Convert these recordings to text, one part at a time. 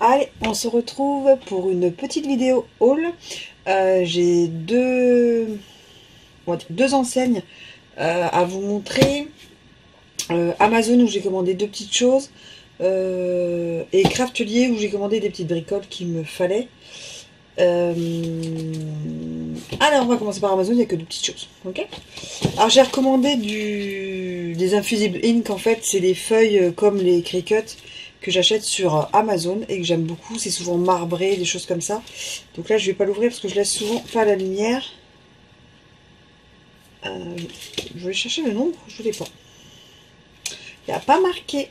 Allez, on se retrouve pour une petite vidéo haul. J'ai deux enseignes à vous montrer. Amazon où j'ai commandé deux petites choses et Craftelier où j'ai commandé des petites bricoles qu'il me fallait. Euh, Alors on va commencer par Amazon, il n'y a que deux petites choses. Ok. Alors j'ai recommandé des Infusible Ink. En fait c'est des feuilles comme les Cricut que j'achète sur Amazon et que j'aime beaucoup. C'est souvent marbré, des choses comme ça. Donc là je vais pas l'ouvrir parce que je laisse souvent pas la lumière. Je vais chercher le nombre, je ne l'ai pas. Il n'y a pas marqué.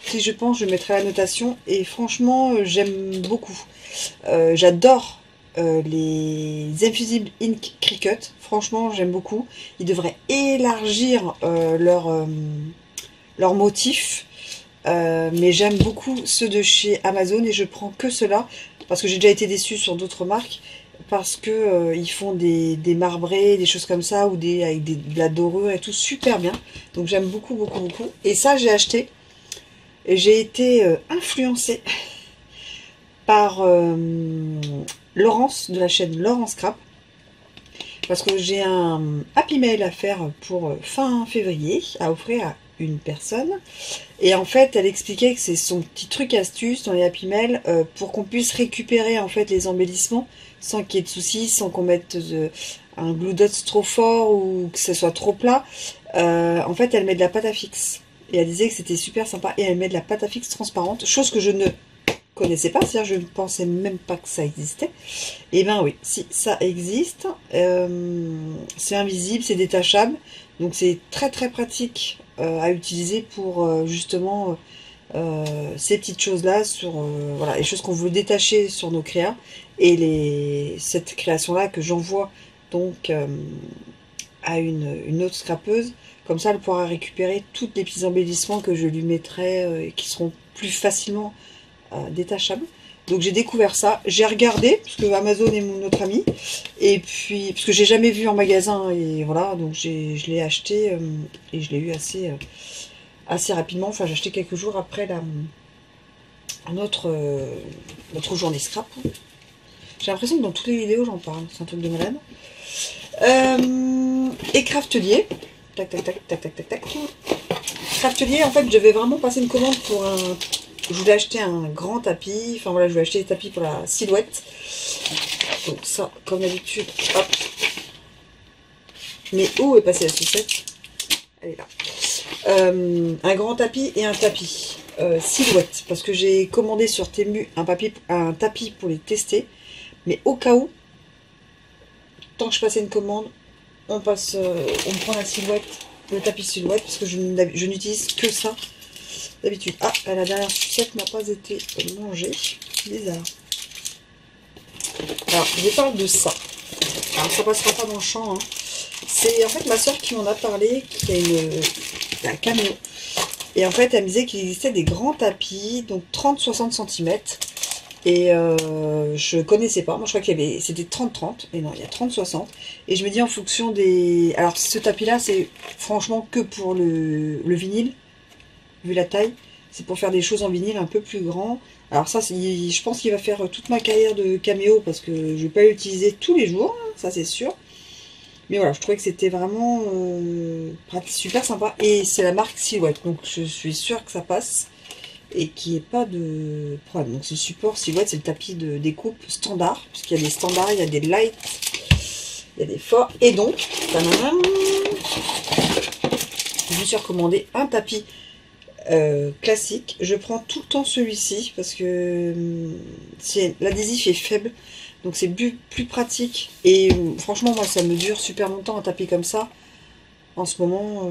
Si je pense, je mettrai la notation. Et franchement, j'aime beaucoup. J'adore les Infusible Ink Cricut. Franchement, j'aime beaucoup. Ils devraient élargir leur motif. Mais j'aime beaucoup ceux de chez Amazon et je prends que ceux-là. Parce que j'ai déjà été déçue sur d'autres marques. Parce que ils font des marbrés, des choses comme ça, ou avec de la dorure et tout, super bien. Donc j'aime beaucoup, beaucoup, beaucoup. Et ça, j'ai acheté. Et j'ai été influencée par Laurence de la chaîne Laurence Scrap. Parce que j'ai un Happy Mail à faire pour fin février, à offrir à une personne. Et en fait, elle expliquait que c'est son petit truc astuce dans les Happy Mail pour qu'on puisse récupérer en fait les embellissements sans qu'il y ait de soucis, sans qu'on mette un glue dots trop fort ou que ce soit trop plat. En fait, elle met de la pâte à fixe. Et elle disait que c'était super sympa. Et elle met de la pâte à fixe transparente, chose que je ne connaissais pas, c'est-à-dire je ne pensais même pas que ça existait. Et ben oui, si ça existe, c'est invisible, c'est détachable, donc c'est très très pratique à utiliser pour justement ces petites choses-là, sur voilà, les choses qu'on veut détacher sur nos créas, et cette création-là que j'envoie donc à une autre scrapeuse, comme ça elle pourra récupérer tous les petits embellissements que je lui mettrai et qui seront plus facilement détachable. Donc j'ai découvert ça, j'ai regardé, parce que Amazon est notre ami, et puis, parce que j'ai jamais vu en magasin, et voilà, donc je l'ai acheté, et je l'ai eu assez rapidement, enfin j'ai acheté quelques jours après notre, notre journée scrap. J'ai l'impression que dans toutes les vidéos j'en parle, c'est un truc de malade. Et Craftelier, tac tac tac tac tac tac tac. Craftelier, en fait je vais vraiment passer une commande pour un... Je voulais acheter un grand tapis, enfin voilà, je voulais acheter des tapis pour la silhouette. Donc ça, comme d'habitude, hop. Mais où est passée la sucette? Elle est là. Un grand tapis et un tapis silhouette. Parce que j'ai commandé sur Temu un tapis pour les tester. Mais au cas où, tant que je passais une commande, on prend la silhouette, le tapis silhouette, parce que je n'utilise que ça d'habitude. Ah, la dernière sucette n'a pas été mangée. Bizarre. Alors, je parle de ça. Alors, ça passera pas dans le champ. Hein. C'est en fait ma soeur qui m'en a parlé, qui a un camion. Et en fait, elle me disait qu'il existait des grands tapis, donc 30-60 cm. Et je connaissais pas. Moi, je crois qu'il y avait, c'était 30-30. Et non, il y a 30-60. Et je me dis en fonction des... Alors, ce tapis-là, c'est franchement que pour le vinyle, vu la taille. C'est pour faire des choses en vinyle un peu plus grand. Alors ça, je pense qu'il va faire toute ma carrière de caméo parce que je vais pas l'utiliser tous les jours, hein, ça c'est sûr. Mais voilà, je trouvais que c'était vraiment super sympa. Et c'est la marque Silhouette, donc je suis sûre que ça passe et qu'il n'y ait pas de problème. Donc ce support Silhouette, c'est le tapis de découpe standard, puisqu'il y a des standards, il y a des light, il y a des forts. Et donc, je me suis recommandé un tapis classique. Je prends tout le temps celui-ci parce que l'adhésif est faible, donc c'est plus pratique. Et franchement, moi, ça me dure super longtemps à taper comme ça. En ce moment,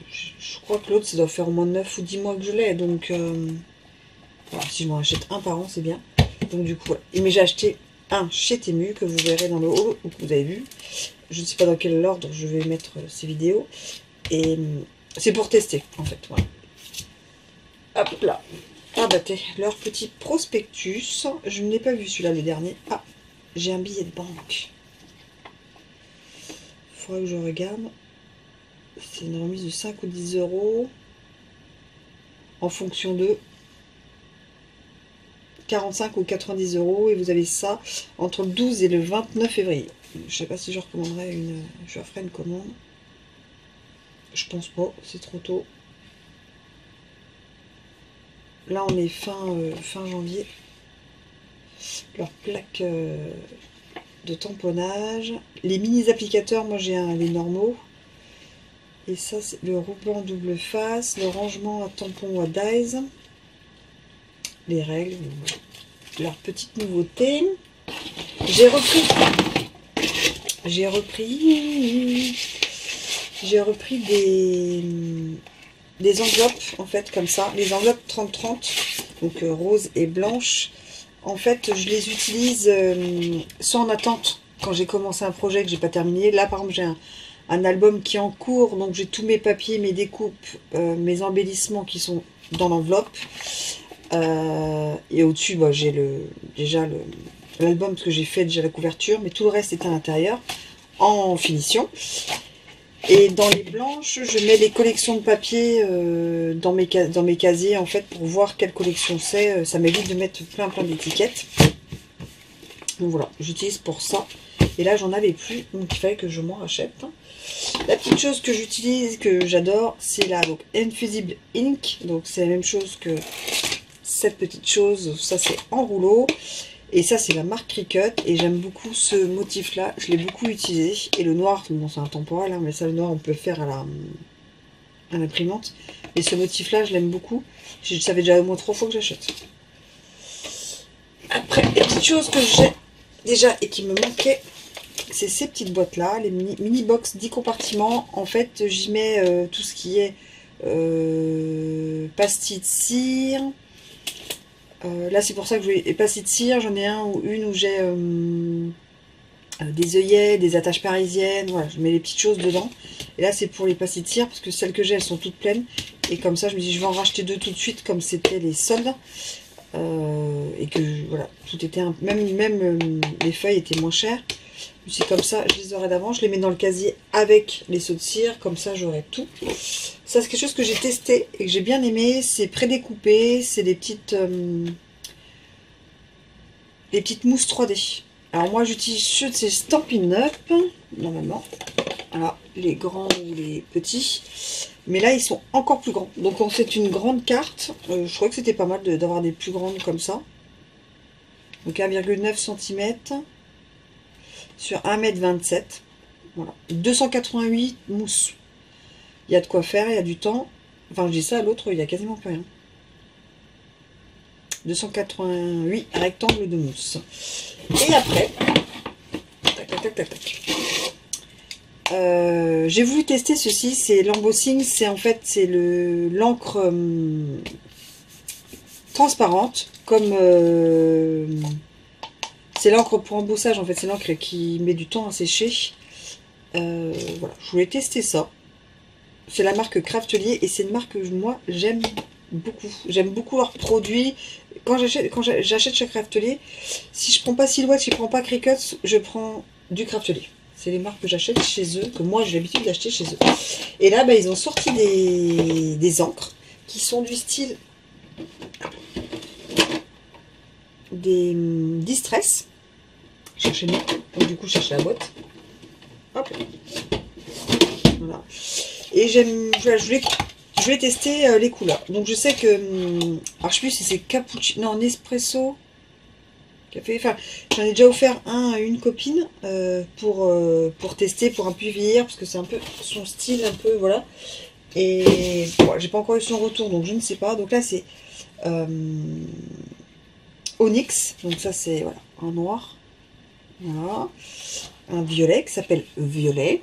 je crois que l'autre, ça doit faire au moins 9 ou 10 mois que je l'ai. Donc, voilà, si je m'en achète un par an, c'est bien. Donc, du coup, voilà. Mais j'ai acheté un chez Temu que vous verrez dans le haut, ou que vous avez vu. Je ne sais pas dans quel ordre je vais mettre ces vidéos. Et c'est pour tester, en fait. Voilà. Hop là. Ah bah t'es leur petit prospectus. Je ne l'ai pas vu celui-là, le dernier. Ah, j'ai un billet de banque. Il faudra que je regarde. C'est une remise de 5 ou 10 € en fonction de 45 ou 90 € et vous avez ça entre le 12 et le 29 février. Je sais pas si je recommanderais je ferai une commande. Je pense pas, c'est trop tôt. Là on est fin janvier. Leur plaque de tamponnage. Les mini applicateurs, moi j'ai les normaux. Et ça c'est le ruban double face, le rangement à tampon à dies. Les règles, leur petite nouveauté. J'ai repris des enveloppes en fait comme ça, les enveloppes 30-30, donc rose et blanche. En fait je les utilise soit en attente quand j'ai commencé un projet que j'ai pas terminé. Là par exemple j'ai un album qui est en cours, donc j'ai tous mes papiers, mes découpes, mes embellissements qui sont dans l'enveloppe. Et au-dessus, bah, j'ai déjà l'album parce que j'ai fait déjà la couverture, mais tout le reste est à l'intérieur en finition. Et dans les blanches, je mets les collections de papier dans mes casiers en fait pour voir quelle collection c'est. Ça m'évite de mettre plein d'étiquettes. Donc voilà, j'utilise pour ça. Et là, j'en avais plus, donc il fallait que je m'en rachète. La petite chose que j'utilise, que j'adore, c'est la Infusible Ink. Donc c'est la même chose que cette petite chose, ça c'est en rouleau et ça c'est la marque Cricut et j'aime beaucoup ce motif là, je l'ai beaucoup utilisé. Et le noir, bon c'est intemporel hein, mais ça le noir on peut le faire à l'imprimante, et ce motif là je l'aime beaucoup. Ça fait déjà au moins 3 fois que j'achète. Après les petites choses que j'ai déjà et qui me manquaient, c'est ces petites boîtes là, les mini box 10 compartiments. En fait j'y mets tout ce qui est pastilles de cire. Là c'est pour ça que je vais pastilles de cire, j'en ai une où j'ai des œillets, des attaches parisiennes, voilà, je mets les petites choses dedans. Et là c'est pour les pastilles de cire parce que celles que j'ai elles sont toutes pleines. Et comme ça je me dis je vais en racheter 2 tout de suite comme c'était les soldes. Et que voilà, tout était même les feuilles étaient moins chères. C'est comme ça, je les aurai d'avance, je les mets dans le casier avec les seaux de cire, comme ça j'aurai tout. Ça c'est quelque chose que j'ai testé et que j'ai bien aimé, c'est prédécoupé, c'est des petites mousses 3D. Alors moi j'utilise ceux de ces Stampin' Up, normalement, voilà, les grands ou les petits, mais là ils sont encore plus grands. Donc c'est une grande carte, je crois que c'était pas mal d'avoir des plus grandes comme ça. Donc 1,9 cm sur 1,27 m. Voilà. 288 mousses. Il y a de quoi faire, il y a du temps. Enfin, je dis ça à l'autre, il n'y a quasiment plus rien. 288 rectangles de mousse. Et après, j'ai voulu tester ceci, c'est l'embossing. C'est en fait, c'est l'encre transparente, comme c'est l'encre pour embossage en fait, c'est l'encre qui met du temps à sécher. Voilà, je voulais tester ça. C'est la marque Craftelier et c'est une marque que moi j'aime beaucoup. J'aime beaucoup leurs produits. Quand j'achète chez Craftelier, si je prends pas Silhouette, si je prends pas Cricut, je prends du Craftelier. C'est les marques que j'achète chez eux, que moi j'ai l'habitude d'acheter chez eux. Et là, bah, ils ont sorti des encres qui sont du style des Distress. Je cherchais mieux, donc du coup je cherche la boîte. Hop. Voilà. Et je voulais tester les couleurs. Donc je sais que, alors je sais plus si c'est cappuccino, non, Nespresso, café, enfin j'en ai déjà offert un à une copine pour tester, pour un peu vieillir, parce que c'est un peu son style, un peu, voilà. Et bon, j'ai pas encore eu son retour, donc je ne sais pas. Donc là c'est Onyx, donc ça c'est voilà, un noir, voilà, un violet qui s'appelle Violet.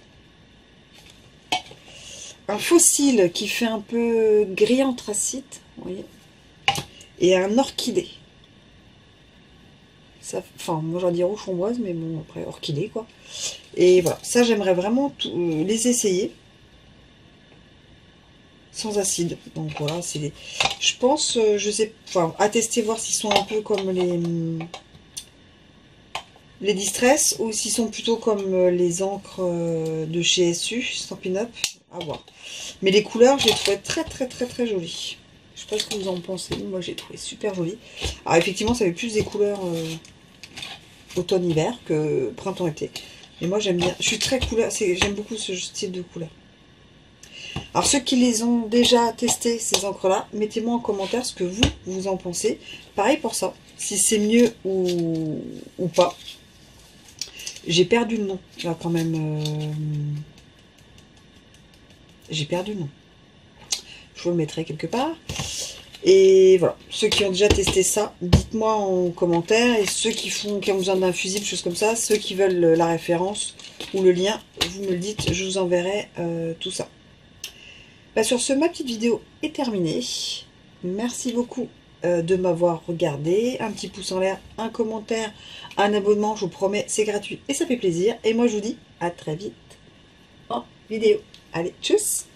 Un fossile qui fait un peu gris anthracite, vous voyez, et un orchidée. Ça, enfin, moi j'en dis rouge framboise, mais bon, après orchidée quoi. Et voilà, ça j'aimerais vraiment les essayer sans acide. Donc voilà, c'est je pense, je sais, enfin, à tester, voir s'ils sont un peu comme les Distress ou s'ils sont plutôt comme les encres de chez SU, Stampin' Up, à voir. Mais les couleurs, je les trouvais très jolies. Je sais pas ce que vous en pensez. Moi, j'ai trouvé super joli. Alors, effectivement, ça avait plus des couleurs automne-hiver que printemps-été. Mais moi, j'aime bien. Je suis très couleur. J'aime beaucoup ce style de couleur. Alors, ceux qui les ont déjà testés, ces encres-là, mettez-moi en commentaire ce que vous en pensez. Pareil pour ça. Si c'est mieux ou pas. J'ai perdu le nom, là, quand même. J'ai perdu le nom. Je vous le mettrai quelque part. Et voilà, ceux qui ont déjà testé ça, dites-moi en commentaire. Et ceux qui ont besoin d'un fusible, choses comme ça, ceux qui veulent la référence ou le lien, vous me le dites, je vous enverrai tout ça. Bah, sur ce, ma petite vidéo est terminée. Merci beaucoup de m'avoir regardé. Un petit pouce en l'air, un commentaire, un abonnement, je vous promets, c'est gratuit et ça fait plaisir. Et moi, je vous dis à très vite en vidéo. Allez, tchuss!